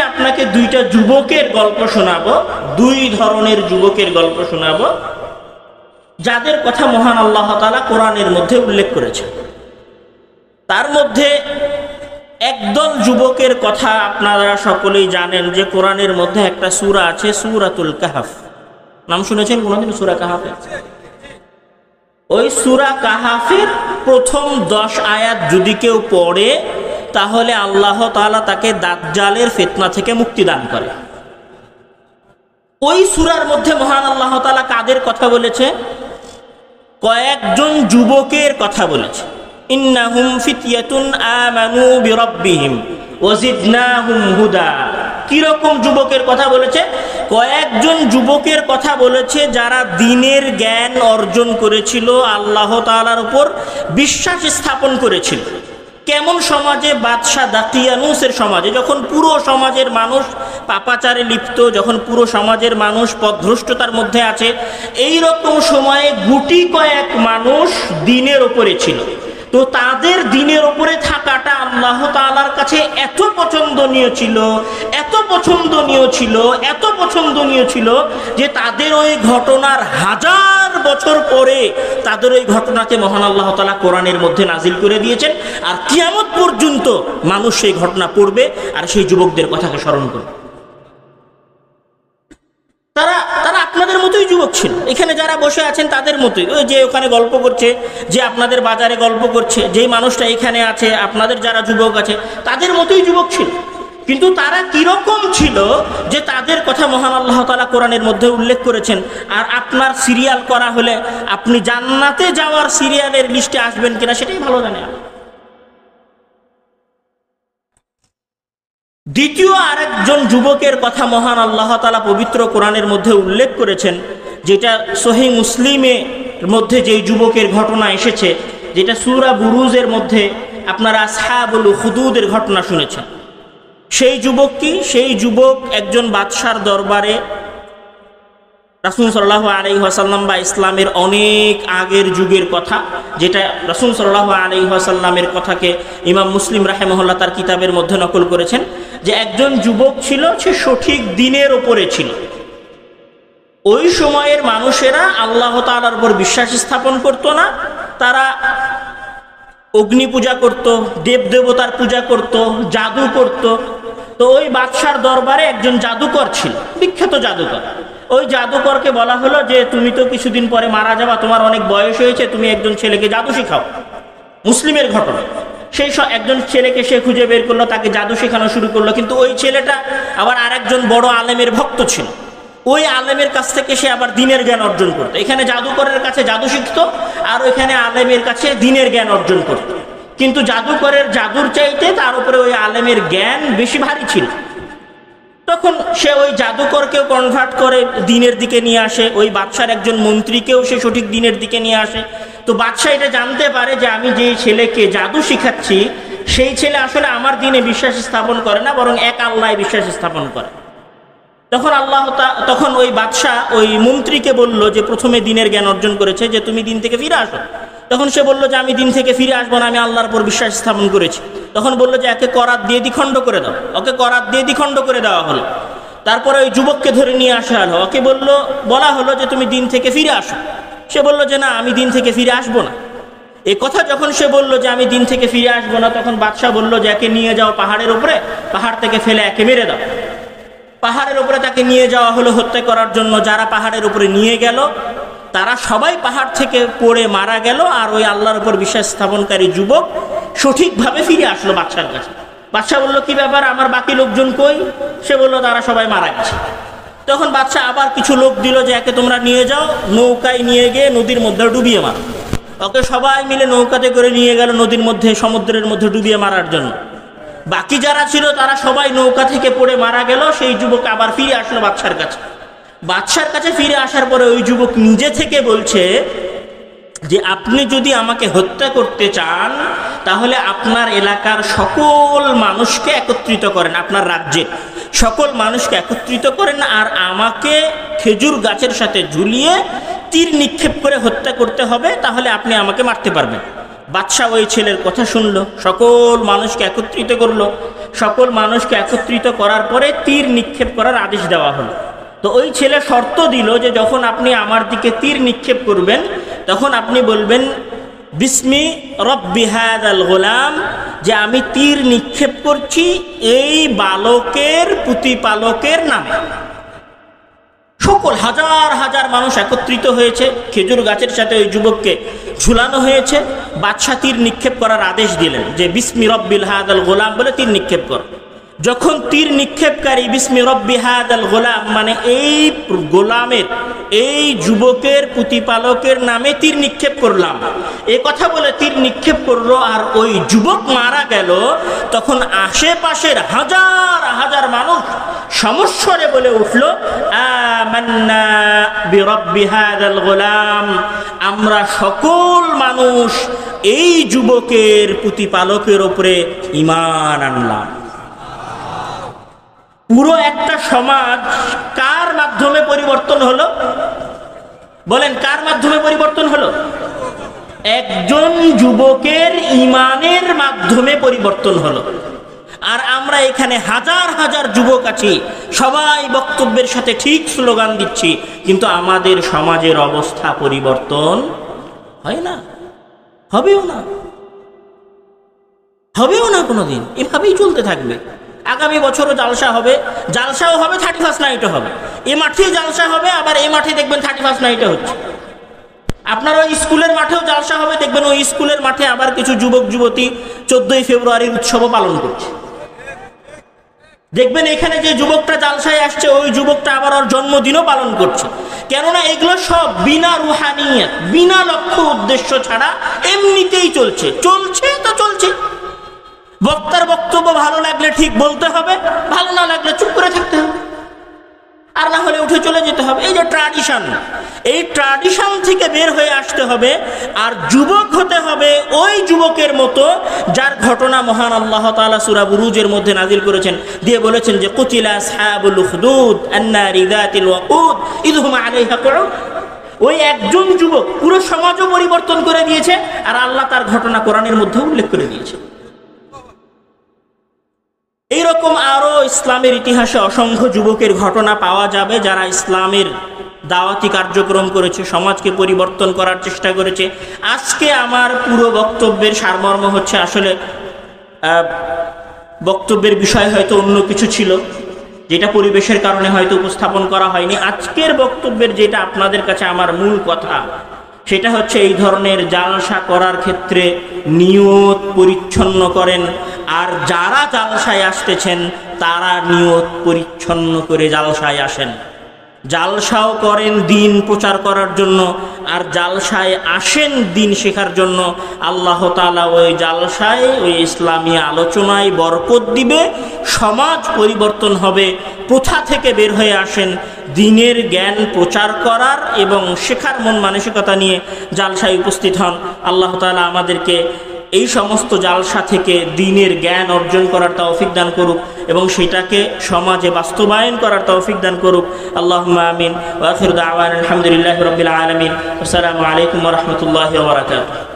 আপনাকে দুইটা যুবকের গল্প শোনাবো, দুই ধরনের যুবকের গল্প শোনাবো যাদের কথা মহান আল্লাহ তাআলা কোরআনের মধ্যে উল্লেখ করেছেন। তার মধ্যে একদল যুবকের কথা আপনারা সকলেই জানেন যে কোরআনের মধ্যে একটা সূরা আছে, সূরাতুল কাহফ। নাম শুনেছেন কোনদিন সূরা কাহফের? ওই সূরা কাহফের প্রথম 10 আয়াত যদি কেউ পড়ে তাহলে আল্লাহ তাআলা তাকে দাজ্জালের ফিতনা থেকে মুক্তি দান করে। ওই সূরার মধ্যে মহান আল্লাহ তাআলা কাদের কথা বলেছে? কয়েকজন যুবকের কথা বলেছে। ইন্নাহুম ফিতয়াতুন আমানু বিরাব্বিহিম ওয়াজিদনাহুম হুদা। কিরকম যুবকের কথা বলেছে? কয়েকজন যুবকের কথা বলেছে যারা দ্বীনের জ্ঞান অর্জন করেছিল, আল্লাহ তাআলার উপর বিশ্বাস স্থাপন করেছিল। কেমন সমাজে? বাদশাহ দাকিয়ানুসের সমাজে, যখন পুরো সমাজের মানুষ পাপাচারে লিপ্ত, যখন পুরো সমাজের মানুষ পথভ্রষ্টতার মধ্যে আছে, এই রকম সময়ে গুটি কয়েক মানুষ দ্বীনের ওপরে ছিল। তো তাদের দ্বীনের ওপরে থাকাটা আল্লাহ তাআলার কাছে এত পছন্দনীয় ছিল, এত পছন্দনীয় ছিল, এত পছন্দনীয় ছিল যে তাদের ওই ঘটনার 1000 বছর পরে তাদের ওই ঘটনাকে মহান আল্লাহ তাআলা কোরআনের মধ্যে নাজিল করে দিয়েছেন। আর কিয়ামত পর্যন্ত মানুষ সেই ঘটনা পড়বে আর সেই যুবকদের কথাকে স্মরণ করবে। তারা আপনাদের মতোই যুবক ছিল, এখানে যারা বসে আছেন তাদের মতোই। ওই যে ওখানে গল্প করছে, যে আপনাদের বাজারে গল্প করছে, যেই মানুষটা এখানে আছে, আপনাদের যারা যুবক আছে তাদের মতোই যুবক ছিল। কিন্তু তারা কিরকম ছিল যে তাদের কথা মহান আল্লাহ তাআলা কোরআনের মধ্যে উল্লেখ করেছেন। আর আপনার সিরিয়াল করা হলে আপনি জান্নাতে যাওয়ার সিরিয়ালের লিস্টে আসবেন কিনা সেটাই ভালো জানে। দ্বিতীয় আরেকজন যুবকের কথা মহান আল্লাহ তাআলা পবিত্র কোরআনের মধ্যে উল্লেখ করেছেন, যেটা সহিহ মুসলিমের মধ্যে যেই যুবকের ঘটনা এসেছে, যেটা সূরা বুরুজের মধ্যে আপনারা আসহাবুল উখদুদের ঘটনা শুনেছেন। সেই যুবক কি? সেই যুবক একজন বাদশার দরবারে রাসূল সাল্লাল্লাহু আলাইহি ওয়াসাল্লাম বা ইসলামের অনেক আগের যুগের কথা, যেটা রাসূল সাল্লাল্লাহু আলাইহি ওয়াসাল্লামের কথাকে ইমাম মুসলিম রাহিমাহুল্লাহ তার কিতাবের মধ্যে নকল করেছেন, যে একজন যুবক ছিল, সে সঠিক দ্বীনের ওপরে ছিল। ওই সময়ের মানুষেরা আল্লাহ তাআলার উপর বিশ্বাস স্থাপন করত না, তারা অগ্নি পূজা করত, দেব দেবতার পূজা করত, জাদু করত। তো ওই বাদশার দরবারে একজন জাদুকর ছিল, বিখ্যাত জাদুকর। ওই জাদুকরকে বলা হলো যে তুমি তো কিছুদিন পরে মারা যাবা, তোমার অনেক বয়স হয়েছে, তুমি একজন ছেলেকে জাদু শেখাও। মুসলিমের ঘটনা। সেই একজন ছেলেকে সে খুঁজে বের করলো, তাকে জাদু শেখানো শুরু করলো। কিন্তু ওই ছেলেটা আবার আরেকজন বড় আলেমের ভক্ত ছিল। ওই আলেমের কাছ থেকে সে আবার দ্বীনের জ্ঞান অর্জন করতো। এখানে জাদুকরের কাছে জাদু শিখতো, আর ওইখানে আলেমের কাছে দ্বীনের জ্ঞান অর্জন করতো। কিন্তু জাদুকরের জাদুর চাইতে তার উপরে ওই আলেমের জ্ঞান বেশি ভারী ছিল। তখন সে ওই জাদুকরকেও কনভার্ট করে দ্বীনের দিকে নিয়ে আসে, ওই বাদশার একজন মন্ত্রীকেও সে সঠিক দ্বীনের দিকে নিয়ে আসে। তো বাদশাহ এটা জানতে পারে যে আমি যেই ছেলেকে জাদু শিখাচ্ছি সেই ছেলে আসলে আমার দ্বীনে বিশ্বাস স্থাপন করে না, বরং এক আল্লাহ বিশ্বাস স্থাপন করে। তখন ওই বাদশাহ ওই মন্ত্রীকে বলল যে প্রথমে দ্বীনের জ্ঞান অর্জন করেছে, যে তুমি দ্বীন থেকে ফিরে আসো। তখন সে বলল যে আমি দ্বীন থেকে ফিরে আসবো না, আমি আল্লাহর উপর বিশ্বাস স্থাপন করেছি। তখন বলল যে একে করাত দিয়ে দ্বিখণ্ড করে দাও। ওকে করাত দিয়ে দ্বিখণ্ড করে দেওয়া হলো। তারপরে ওই যুবককে ধরে নিয়ে আসা হলো, ওকে বলা হলো যে তুমি দ্বীন থেকে ফিরে আসো। সে বলল যে না, আমি দ্বীন থেকে ফিরে আসবো না। এই কথা যখন সে বলল যে আমি দ্বীন থেকে ফিরে আসবো না, তখন বাদশাহ বলল যে একে নিয়ে যাও পাহাড়ের উপরে, পাহাড় থেকে ফেলে একে মেরে দাও। পাহাড়ের উপরে তাকে নিয়ে যাওয়া হলো হত্যা করার জন্য। যারা পাহাড়ের উপরে নিয়ে গেল তারা সবাই পাহাড় থেকে পড়ে মারা গেল। আর ওই আল্লাহর উপর বিশ্বাস স্থাপনকারী যুবক সঠিকভাবে ফিরে আসলো বাদশার কাছে। বাদশাহ বলল কি ব্যাপার, আমার বাকি লোকজন কই? সে বলল তারা সবাই মারা গেছে। তখন বাদশাহ আবার কিছু লোক দিল যে একে তোমরা নিয়ে যাও, নৌকায় নিয়ে গিয়ে নদীর মধ্যে ডুবিয়ে মারো। ওকে সবাই মিলে নৌকাতে করে নিয়ে গেল নদীর মধ্যে, সমুদ্রের মধ্যে ডুবিয়ে মারার জন্য। বাকি যারা ছিল তারা সবাই নৌকা থেকে পড়ে মারা গেল। সেই যুবক আবার ফিরে আসলো বাদশার কাছে। বাদশার কাছে ফিরে আসার পরে ওই যুবক নিজে থেকে বলছে যে আপনি যদি আমাকে হত্যা করতে চান তাহলে আপনার এলাকার সকল মানুষকে একত্রিত করেন, আপনার রাজ্যের সকল মানুষকে একত্রিত করেন, আর আমাকে খেজুর গাছের সাথে ঝুলিয়ে তীর নিক্ষেপ করে হত্যা করতে হবে, তাহলে আপনি আমাকে মারতে পারবেন। বাদশাহ ওই ছেলের কথা শুনলো, সকল মানুষকে একত্রিত করলো। সকল মানুষকে একত্রিত করার পরে তীর নিক্ষেপ করার আদেশ দেওয়া হলো। তো ওই ছেলে শর্ত দিল যে যখন আপনি আমার দিকে তীর নিক্ষেপ করবেন তখন আপনি বলবেন বিসমি রব্বি হাযাল গোলাম, যে আমি তীর নিক্ষেপ করছি এই বালকের প্রতিপালকের নামে। সকল হাজার হাজার মানুষ একত্রিত হয়েছে, খেজুর গাছের সাথে ওই যুবককে ঝুলানো হয়েছে। বাদশাহ তীর নিক্ষেপ করার আদেশ দিলেন যে বিসমি রব্বিল হাযাল গোলাম বলে তীর নিক্ষেপ কর। যখন তীর নিক্ষেপকারী বিসমি রব্বি হাযাল গোলাম মানে এই গোলামের, এই যুবকের প্রতিপালকের নামে তীর নিক্ষেপ করলাম, এ কথা বলে তীর নিক্ষেপ করলো আর ওই যুবক মারা গেল, তখন আশেপাশের হাজার হাজার মানুষ সমস্বরে বলে উঠল আমান্না বিরব্বি হাযাল গোলাম, আমরা সকল মানুষ এই যুবকের প্রতিপালকের উপরে ঈমান আনলাম। পুরো একটা সমাজ কার মাধ্যমে পরিবর্তন হলো? বলেন, কার মাধ্যমে পরিবর্তন হলো? একজন যুবকের ঈমানের মাধ্যমে পরিবর্তন হলো। আর আমরা এখানে হাজার হাজার যুবক আছি, সবাই বক্তব্যের সাথে ঠিক স্লোগান দিচ্ছি, কিন্তু আমাদের সমাজের অবস্থা পরিবর্তন হয় না, হবেও না, হবেও না কোনোদিন। এভাবেই চলতে থাকবে। আগামী বছরও জালসা হবে, জালসাও হবে, 31st নাইটও হবে। এ মাঠে জালসা হবে, আবার এ মাঠে দেখবেন 31st নাইটে হচ্ছে। আপনার ওই স্কুলের মাঠেও জালসা হবে, দেখবেন ওই স্কুলের মাঠে আবার কিছু যুবক যুবতী 14ই ফেব্রুয়ারির উৎসবও পালন করছে। দেখবেন এখানে যে যুবকটা জালসায় আসছে ওই যুবকটা আবার ওর জন্মদিনও পালন করছে। কেননা এগুলো সব বিনা রুহানিয়ত, বিনা লক্ষ্য উদ্দেশ্য ছাড়া এমনিতেই চলছে। চলছে তো চলছে। বক্তার বক্তব্য ভালো লাগলে ঠিক বলতে হবে, ভালো না লাগলে চুপ করে থাকতে হবে, আর না হলে উঠে চলে যেতে হবে। এই যে ট্র্যাডিশন, এই ট্র্যাডিশন থেকে বের হয়ে আসতে হবে। আর যুবক হতে হবে ওই যুবকের মতো যার ঘটনা মহান আল্লাহ তাআলা সূরা বুরুজের মধ্যে নাজিল করেছেন, দিয়ে বলেছেন যে কুতিলা আসহাবুল উখদুদ আন-নারি যাতিল ওয়াকুদ ইযহুম আলাইহা কুউদ। ওই একজন যুবক পুরো সমাজও পরিবর্তন করে দিয়েছে, আর আল্লাহ তার ঘটনা কোরআনের মধ্যে উল্লেখ করে দিয়েছে। এইরকম আরো ইসলামের ইতিহাসে অসংখ্য যুবকের ঘটনা পাওয়া যাবে যারা ইসলামের দাওয়াতি কার্যক্রম করেছে, সমাজকে পরিবর্তন করার চেষ্টা করেছে। আজকে আমার পুরো বক্তব্যের সারমর্ম হচ্ছে, আসলে বক্তব্যের বিষয় হয়তো অন্য কিছু ছিল, যেটা পরিবেশের কারণে হয়তো উপস্থাপন করা হয়নি। আজকের বক্তব্যের যেটা আপনাদের কাছে আমার মূল কথা, সেটা হচ্ছে এই ধরনের জালসা করার ক্ষেত্রে নিয়ত পরিচ্ছন্ন করেন। আর যারা জালসায় আসতেছেন তারা নিয়ত পরিচ্ছন্ন করে জালসায় আসেন। জালসাও করেন দিন প্রচার করার জন্য, আর জালসায় আসেন দিন শেখার জন্য। আল্লাহ তাআলা ওই জালসায়, ওই ইসলামী আলোচনায় বরকত দিবে, সমাজ পরিবর্তন হবে। প্রথা থেকে বের হয়ে আসেন, দিনের জ্ঞান প্রচার করার এবং শেখার মন মানসিকতা নিয়ে জালসায় উপস্থিত হন। আল্লাহ তাআলা আমাদেরকে এই সমস্ত জালসা থেকে দিনের জ্ঞান অর্জন করার তৌফিক দান করুক এবং সেটাকে সমাজে বাস্তবায়ন করার তৌফিক দান করুক। আল্লাহুম্মা আমিন। ওয়া আখিরু দাওয়ানা আলহামদুলিল্লাহি রাব্বিল আলামিন। আসসালামু আলাইকুম ওয়া রাহমাতুল্লাহি ওয়া বারাকাতুহু।